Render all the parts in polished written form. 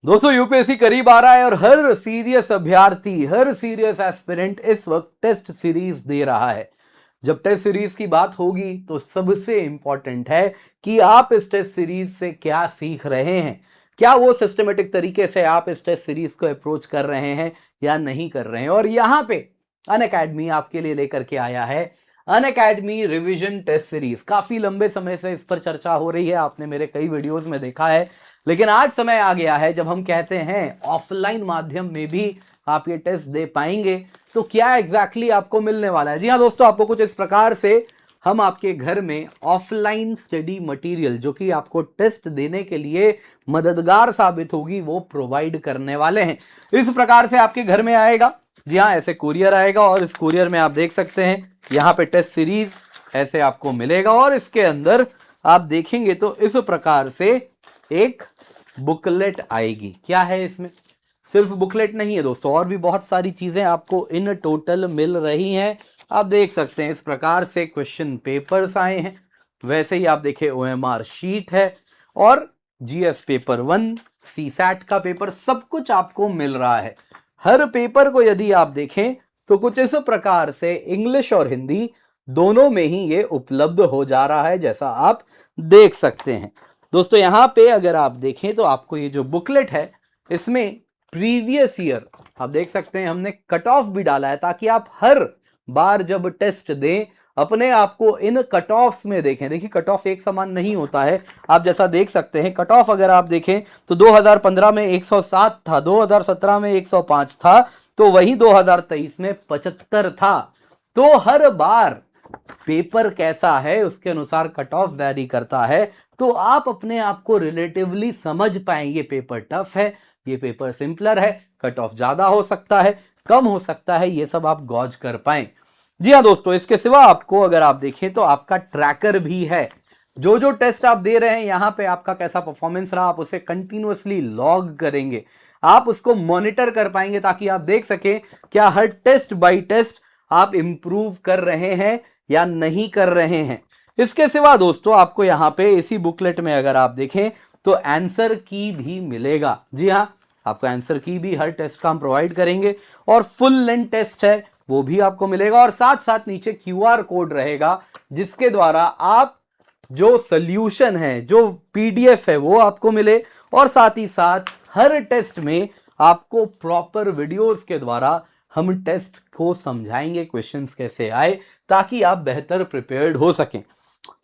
दोस्तों यूपीएससी करीब आ रहा है और हर सीरियस अभ्यर्थी, हर सीरियस एस्पिरेंट इस वक्त टेस्ट सीरीज दे रहा है। जब टेस्ट सीरीज की बात होगी तो सबसे इंपॉर्टेंट है कि आप इस टेस्ट सीरीज से क्या सीख रहे हैं, क्या वो सिस्टमेटिक तरीके से आप इस टेस्ट सीरीज को अप्रोच कर रहे हैं या नहीं कर रहे हैं। और यहां पे अनअकैडमी आपके लिए लेकर के आया है अनअकैडमी रिवीजन टेस्ट सीरीज। काफी लंबे समय से इस पर चर्चा हो रही है, आपने मेरे कई वीडियोस में देखा है, लेकिन आज समय आ गया है जब हम कहते हैं ऑफलाइन माध्यम में भी आप ये टेस्ट दे पाएंगे। तो क्या एग्जैक्टली आपको मिलने वाला है? जी हाँ दोस्तों, आपको कुछ इस प्रकार से हम आपके घर में ऑफलाइन स्टडी मटेरियल जो कि आपको टेस्ट देने के लिए मददगार साबित होगी वो प्रोवाइड करने वाले हैं। इस प्रकार से आपके घर में आएगा, जी हाँ, ऐसे कुरियर आएगा और इस कुरियर में आप देख सकते हैं यहाँ पे टेस्ट सीरीज ऐसे आपको मिलेगा और इसके अंदर आप देखेंगे तो इस प्रकार से एक बुकलेट आएगी। क्या है इसमें? सिर्फ बुकलेट नहीं है दोस्तों, और भी बहुत सारी चीजें आपको इन टोटल मिल रही हैं। आप देख सकते हैं इस प्रकार से क्वेश्चन पेपर्स आए हैं, वैसे ही आप देखें ओएमआर शीट है और जीएस पेपर 1, सीसैट का पेपर, सब कुछ आपको मिल रहा है। हर पेपर को यदि आप देखें तो कुछ इस प्रकार से इंग्लिश और हिंदी दोनों में ही ये उपलब्ध हो जा रहा है, जैसा आप देख सकते हैं। दोस्तों यहां पे अगर आप देखें तो आपको ये जो बुकलेट है इसमें प्रीवियस ईयर आप देख सकते हैं, हमने कट ऑफ भी डाला है ताकि आप हर बार जब टेस्ट दें अपने आप को इन कट ऑफ में देखें। देखिए कट ऑफ एक समान नहीं होता है, आप जैसा देख सकते हैं कट ऑफ अगर आप देखें तो 2015 में 107 था, 2017 में 105 था, तो वही 2023 में 75 था। तो हर बार पेपर कैसा है उसके अनुसार कट ऑफ वैरी करता है, तो आप अपने आप को रिलेटिवली समझ पाएंगे ये पेपर टफ है, ये पेपर सिंपलर है, कट ऑफ ज्यादा हो सकता है, कम हो सकता है, ये सब आप गॉज कर पाए। जी हाँ दोस्तों, इसके सिवा आपको अगर आप देखें तो आपका ट्रैकर भी है। जो जो टेस्ट आप दे रहे हैं यहां पे आपका कैसा परफॉर्मेंस रहा, आप उसे कंटिन्यूअसली लॉग करेंगे, आप उसको मॉनिटर कर पाएंगे ताकि आप देख सकें क्या हर टेस्ट बाय टेस्ट आप इंप्रूव कर रहे हैं या नहीं कर रहे हैं। इसके सिवा दोस्तों आपको यहां पे इसी बुकलेट में अगर आप देखें तो आंसर की भी मिलेगा। जी हाँ, आपको आंसर की भी हर टेस्ट का हम प्रोवाइड करेंगे और फुल लेंथ टेस्ट है वो भी आपको मिलेगा और साथ साथ नीचे क्यूआर कोड रहेगा जिसके द्वारा आप जो सोल्यूशन है, जो पीडीएफ है वो आपको मिले और साथ ही साथ हर टेस्ट में आपको प्रॉपर वीडियोस के द्वारा हम टेस्ट को समझाएंगे, क्वेश्चंस कैसे आए, ताकि आप बेहतर प्रिपेयर्ड हो सकें।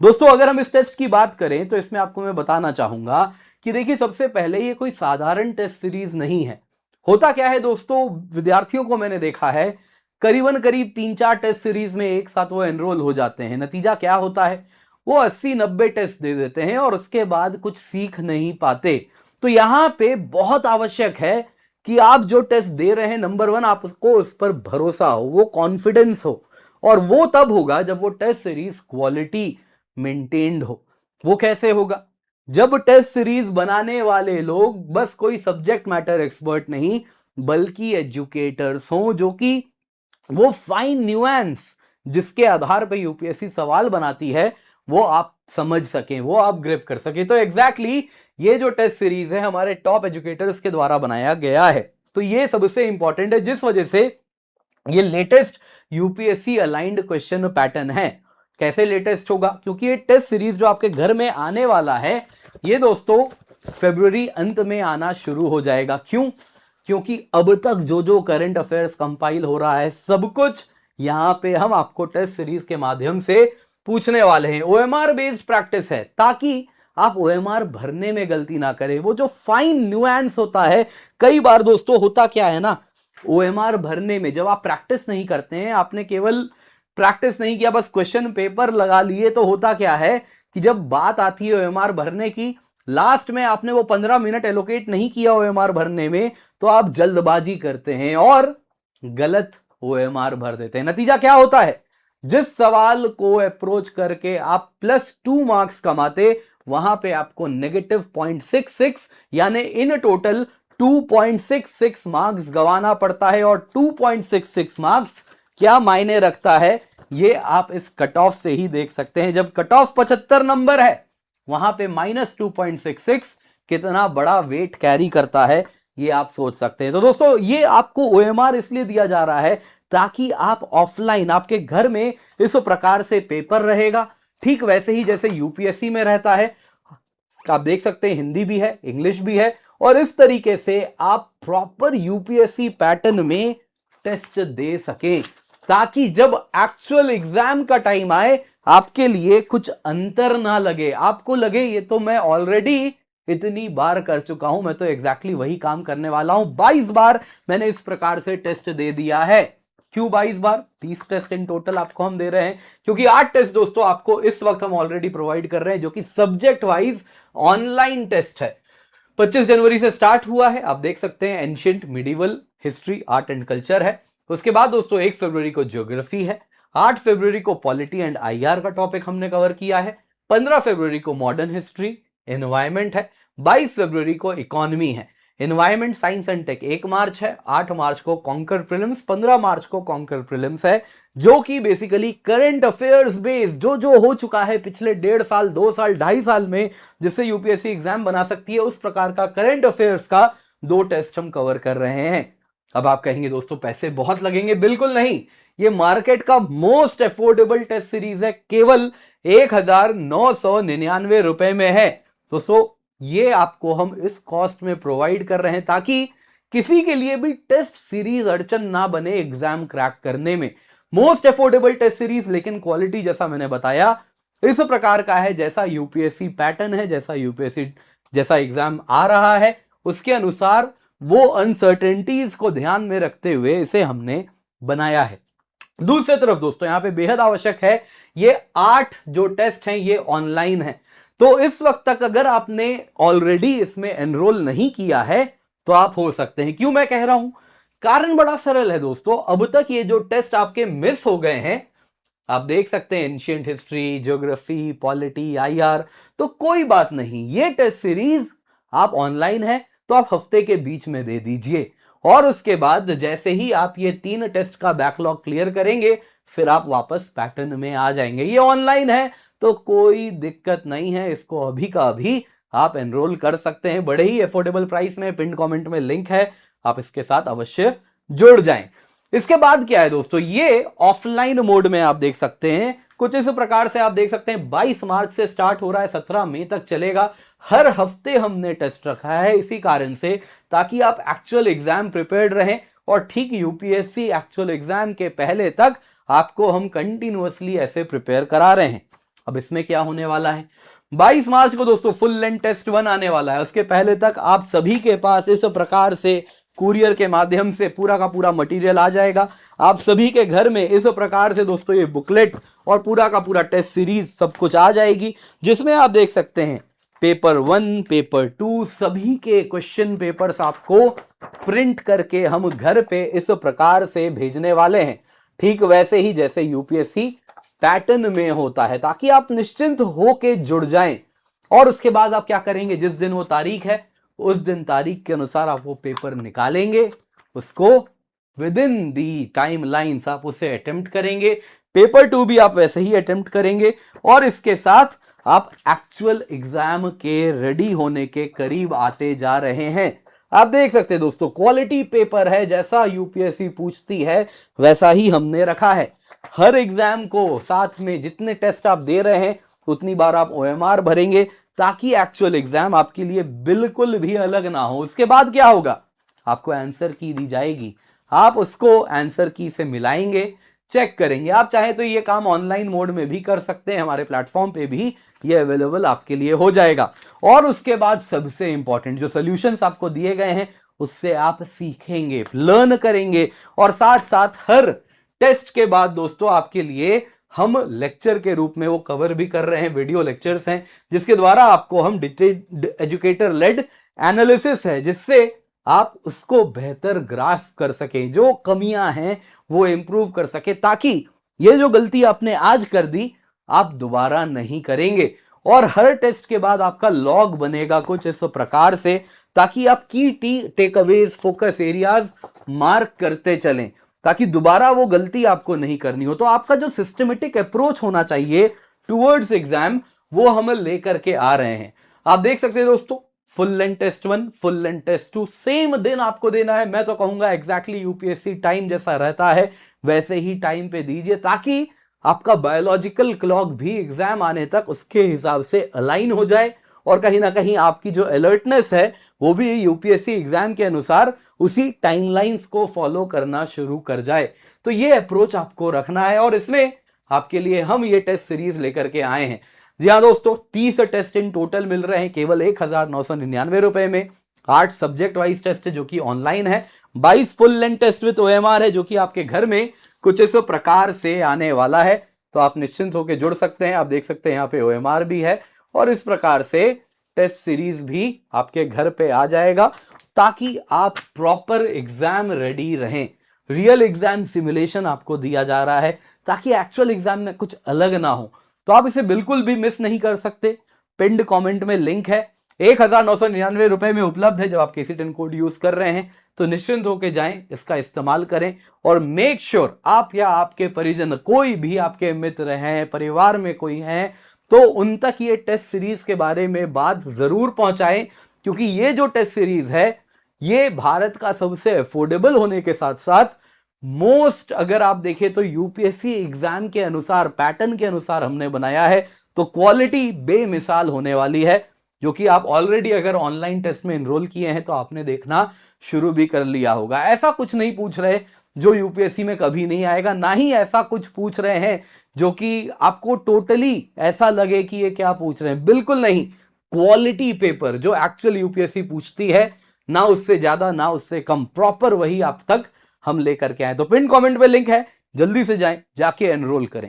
दोस्तों अगर हम इस टेस्ट की बात करें तो इसमें आपको मैं बताना चाहूंगा कि देखिए सबसे पहले ये कोई साधारण टेस्ट सीरीज नहीं है। होता क्या है दोस्तों, विद्यार्थियों को मैंने देखा है करीबन करीब 3-4 टेस्ट सीरीज में एक साथ वो एनरोल हो जाते हैं। नतीजा क्या होता है, वो 80-90 टेस्ट दे देते हैं और उसके बाद कुछ सीख नहीं पाते। तो यहां पे बहुत आवश्यक है कि आप जो टेस्ट दे रहे हैं, नंबर 1 आपको उस पर भरोसा हो, वो कॉन्फिडेंस हो, और वो तब होगा जब वो टेस्ट सीरीज क्वालिटी मेंटेन्ड हो। वो कैसे होगा? जब टेस्ट सीरीज बनाने वाले लोग बस कोई सब्जेक्ट मैटर एक्सपर्ट नहीं बल्कि एजुकेटर्स हों, जो कि वो फाइन न्यूएंस जिसके आधार पर यूपीएससी सवाल बनाती है वो आप समझ सकें, वो आप ग्रिप कर सकें। तो एग्जैक्टली ये जो टेस्ट सीरीज है हमारे टॉप एजुकेटर्स के द्वारा बनाया गया है। तो ये सबसे इंपॉर्टेंट है, जिस वजह से ये latest UPSC aligned question pattern है। कैसे लेटेस्ट होगा? क्योंकि ये टेस्ट सीरीज जो आपके घर में आने वाला है ये दोस्तों फरवरी अंत में आना शुरू हो जाएगा। क्यों? क्योंकि अब तक जो जो करंट अफेयर्स कंपाइल हो रहा है सब कुछ यहां पे हम आपको टेस्ट सीरीज के माध्यम से पूछने वाले हैं। ओएमआर बेस्ड प्रैक्टिस है ताकि आप ओएमआर भरने में गलती ना करें। वो जो फाइन न्यूएंस होता है, कई बार दोस्तों होता क्या है ना, ओएमआर भरने में जब आप प्रैक्टिस नहीं करते हैं, आपने केवल प्रैक्टिस नहीं किया, बस क्वेश्चन पेपर लगा लिए, तो होता क्या है कि जब बात आती है ओएमआर भरने की, लास्ट में आपने वो 15 मिनट एलोकेट नहीं किया ओएमआर भरने में, तो आप जल्दबाजी करते हैं और गलत ओएमआर भर देते हैं। नतीजा क्या होता है? जिस सवाल को अप्रोच करके आप +2 मार्क्स कमाते, वहां पे आपको -0.66 यानी इन टोटल 2.66 मार्क्स गंवाना पड़ता है। और 2.66 मार्क्स क्या मायने रखता है ये आप इस कट ऑफ से ही देख सकते हैं। जब कट ऑफ 75 नंबर है वहां पे -2.66 कितना बड़ा वेट कैरी करता है ये आप सोच सकते हैं। तो दोस्तों ये आपको ओएमआर इसलिए दिया जा रहा है ताकि आप ऑफलाइन आपके घर में इस प्रकार से पेपर रहेगा, ठीक वैसे ही जैसे यूपीएससी में रहता है। आप देख सकते हैं हिंदी भी है, इंग्लिश भी है, और इस तरीके से आप प्रॉपर यूपीएससी पैटर्न में टेस्ट दे सकें ताकि जब एक्चुअल एग्जाम का टाइम आए आपके लिए कुछ अंतर ना लगे, आपको लगे ये तो मैं ऑलरेडी इतनी बार कर चुका हूं, मैं तो एग्जैक्टली वही काम करने वाला हूं, 22 बार मैंने इस प्रकार से टेस्ट दे दिया है। क्यों 22 बार? 30 टेस्ट इन टोटल आपको हम दे रहे हैं, क्योंकि 8 टेस्ट दोस्तों आपको इस वक्त हम ऑलरेडी प्रोवाइड कर रहे हैं जो कि सब्जेक्ट वाइज ऑनलाइन टेस्ट है। 25 जनवरी से स्टार्ट हुआ है, आप देख सकते हैं ancient, medieval, history, art and culture है। उसके बाद दोस्तों 1 फरवरी को ज्योग्राफी है, 8 फरवरी को पॉलिटी एंड आईआर का टॉपिक हमने कवर किया है, 15 फरवरी को मॉडर्न हिस्ट्री, एनवायरमेंट है, 22 फरवरी को इकोनॉमी है, एनवायरमेंट, साइंस एंड टेक 1 मार्च है, 8 मार्च को कॉन्कर प्रीलिम्स, 15 मार्च को कॉन्कर प्रीलिम्स है, जो कि बेसिकली करंट अफेयर्स बेस्ड जो हो चुका है पिछले 1.5 साल, 2 साल, 2.5 साल में, जिससे यूपीएससी एग्जाम बना सकती है, उस प्रकार का करंट अफेयर्स का 2 टेस्ट हम कवर कर रहे हैं। अब आप कहेंगे दोस्तों पैसे बहुत लगेंगे, बिल्कुल नहीं, ये मार्केट का मोस्ट अफोर्डेबल टेस्ट सीरीज है, केवल 1999 रुपए में है। दोस्तों ये आपको हम इस कॉस्ट में प्रोवाइड कर रहे हैं ताकि किसी के लिए भी टेस्ट सीरीज अड़चन ना बने एग्जाम क्रैक करने में। मोस्ट अफोर्डेबल टेस्ट सीरीज, लेकिन क्वालिटी जैसा मैंने बताया इस प्रकार का है जैसा यूपीएससी पैटर्न है, जैसा यूपीएससी जैसा एग्जाम आ रहा है उसके अनुसार वो अनसर्टेनिटीज को ध्यान में रखते हुए इसे हमने बनाया है। दूसरी तरफ दोस्तों यहां पे बेहद आवश्यक है, ये 8 जो टेस्ट हैं ये ऑनलाइन है, तो इस वक्त तक अगर आपने ऑलरेडी इसमें एनरोल नहीं किया है तो आप हो सकते हैं। क्यों मैं कह रहा हूं? कारण बड़ा सरल है दोस्तों, अब तक ये जो टेस्ट आपके मिस हो गए हैं, आप देख सकते हैं ancient history, geography, polity, IR, तो कोई बात नहीं, ये टेस्ट सीरीज आप ऑनलाइन है तो आप हफ्ते के बीच में दे दीजिए, और उसके बाद जैसे ही आप ये 3 टेस्ट का बैकलॉग क्लियर करेंगे फिर आप वापस पैटर्न में आ जाएंगे। ये ऑनलाइन है तो कोई दिक्कत नहीं है, इसको अभी का अभी आप एनरोल कर सकते हैं, बड़े ही अफोर्डेबल प्राइस में, पिन कमेंट में लिंक है, आप इसके साथ अवश्य जुड़ जाएं। इसके बाद क्या है दोस्तों, ये ऑफलाइन मोड में आप देख सकते हैं कुछ इस प्रकार से, आप देख सकते हैं 22 मार्च से स्टार्ट हो रहा है, 17 मई तक चलेगा, हर हफ्ते हमने टेस्ट रखा है इसी कारण से ताकि आप एक्चुअल एग्जाम प्रिपेयर्ड रहें, और ठीक यूपीएससी एक्चुअल एग्जाम के पहले तक आपको हम कंटिन्यूअसली ऐसे प्रिपेयर करा रहे हैं। अब इसमें क्या होने वाला है, 22 मार्च को दोस्तों फुल लेंथ टेस्ट 1 आने वाला है, उसके पहले तक आप सभी के पास इस प्रकार से कुरियर के माध्यम से पूरा का पूरा मटेरियल आ जाएगा, आप सभी के घर में इस प्रकार से दोस्तों ये बुकलेट और पूरा का पूरा टेस्ट सीरीज सब कुछ आ जाएगी, जिसमें आप देख सकते हैं पेपर 1, पेपर 2 सभी के क्वेश्चन पेपर्स आपको प्रिंट करके हम घर पे इस प्रकार से भेजने वाले हैं, ठीक वैसे ही जैसे यूपीएससी पैटर्न में होता है, ताकि आप निश्चिंत होके जुड़ जाएं। और उसके बाद आप क्या करेंगे, जिस दिन वो तारीख है उस दिन तारीख के अनुसार आप वो पेपर निकालेंगे, उसको with in the time lines आप उसे अटेम्प्ट करेंगे, पेपर 2 भी आप वैसे ही अटेम्प्ट करेंगे, और इसके साथ आप एक्चुअल एग्जाम के रेडी होने के करीब आते जा रहे हैं। आप देख सकते हैं दोस्तों क्वालिटी पेपर है, जैसा यूपीएससी पूछती है वैसा ही हमने रखा है। हर एग्जाम को साथ में जितने टेस्ट आप दे रहे हैं उतनी बार आप ओएमआर भरेंगे ताकि एक्चुअल एग्जाम आपके लिए बिल्कुल भी अलग ना हो। उसके बाद क्या होगा, आपको आंसर की दी जाएगी, आप उसको आंसर की से मिलाएंगे, चेक करेंगे। आप चाहे तो ये काम ऑनलाइन मोड में भी कर सकते हैं, हमारे प्लेटफॉर्म पे भी ये अवेलेबल आपके लिए हो जाएगा। और उसके बाद सबसे इंपॉर्टेंट जो सॉल्यूशंस आपको दिए गए हैं उससे आप सीखेंगे, लर्न करेंगे, और साथ साथ हर टेस्ट के बाद दोस्तों आपके लिए हम लेक्चर के रूप में वो कवर भी कर रहे हैं, वीडियो लेक्चर्स हैं जिसके द्वारा आपको हम एजुकेटर लेड एनालिसिस है जिससे आप उसको बेहतर ग्रास्प कर सकें, जो कमियां हैं वो इंप्रूव कर सके, ताकि ये जो गलती आपने आज कर दी आप दोबारा नहीं करेंगे। और हर टेस्ट के बाद आपका लॉग बनेगा कुछ इस प्रकार से, ताकि आप की टेकअवेज, फोकस एरियाज मार्क करते चलें, ताकि दोबारा वो गलती आपको नहीं करनी हो। तो आपका जो सिस्टमेटिक अप्रोच होना चाहिए टुवर्ड्स एग्जाम वो हम लेकर के आ रहे हैं। आप देख सकते हैं दोस्तों full length test 1, full length test 2 same दिन आपको देना है। मैं तो कहूंगा एग्जैक्टली यूपीएससी टाइम जैसा रहता है वैसे ही टाइम पे दीजिए, ताकि आपका बायोलॉजिकल क्लॉक भी एग्जाम आने तक उसके हिसाब से अलाइन हो जाए और कहीं ना कहीं आपकी जो अलर्टनेस है वो भी यूपीएससी एग्जाम के अनुसार उसी टाइमलाइंस को फॉलो करना शुरू कर जाए। तो ये अप्रोच आपको रखना है और इसमें आपके लिए हम ये टेस्ट सीरीज लेकर के आए हैं। जी हाँ दोस्तों, 30 टेस्ट इन टोटल मिल रहे हैं केवल 1999 रुपए में। 8 सब्जेक्ट वाइज टेस्ट है जो कि ऑनलाइन है, 22 full length test with OMR है जो कि आपके घर में कुछ इस प्रकार से आने वाला है। तो आप निश्चिंत होकर जुड़ सकते हैं। आप देख सकते हैं यहाँ पे ओएमआर भी है और इस प्रकार से टेस्ट सीरीज भी आपके घर पे आ जाएगा, ताकि आप प्रॉपर एग्जाम रेडी रहें। रियल एग्जाम सिमुलेशन आपको दिया जा रहा है ताकि एक्चुअल एग्जाम में कुछ अलग ना हो। तो आप इसे बिल्कुल भी मिस नहीं कर सकते। पिंड कमेंट में लिंक है, 1999 रुपए में उपलब्ध है। जब आप KC10 कोड यूज कर रहे हैं तो निश्चिंत होकर जाएं, इसका इस्तेमाल करें और मेक श्योर आप या आपके परिजन, कोई भी आपके मित्र हैं, परिवार में कोई हैं, तो उन तक ये टेस्ट सीरीज के बारे में बात जरूर पहुंचाएं, क्योंकि ये जो टेस्ट सीरीज है ये भारत का सबसे अफोर्डेबल होने के साथ साथ मोस्ट, अगर आप देखें तो यूपीएससी एग्जाम के अनुसार, पैटर्न के अनुसार हमने बनाया है। तो क्वालिटी बेमिसाल होने वाली है, जो कि आप ऑलरेडी अगर ऑनलाइन टेस्ट में एनरोल किए हैं तो आपने देखना शुरू भी कर लिया होगा। ऐसा कुछ नहीं पूछ रहे जो यूपीएससी में कभी नहीं आएगा, ना ही ऐसा कुछ पूछ रहे हैं जो कि आपको टोटली ऐसा लगे कि ये क्या पूछ रहे हैं। बिल्कुल नहीं, क्वालिटी पेपर जो एक्चुअल यूपीएससी पूछती है, ना उससे ज्यादा ना उससे कम, प्रॉपर वही आप तक हम लेकर के आए। तो पिन कमेंट में लिंक है, जल्दी से जाएं, जाके एनरोल करें।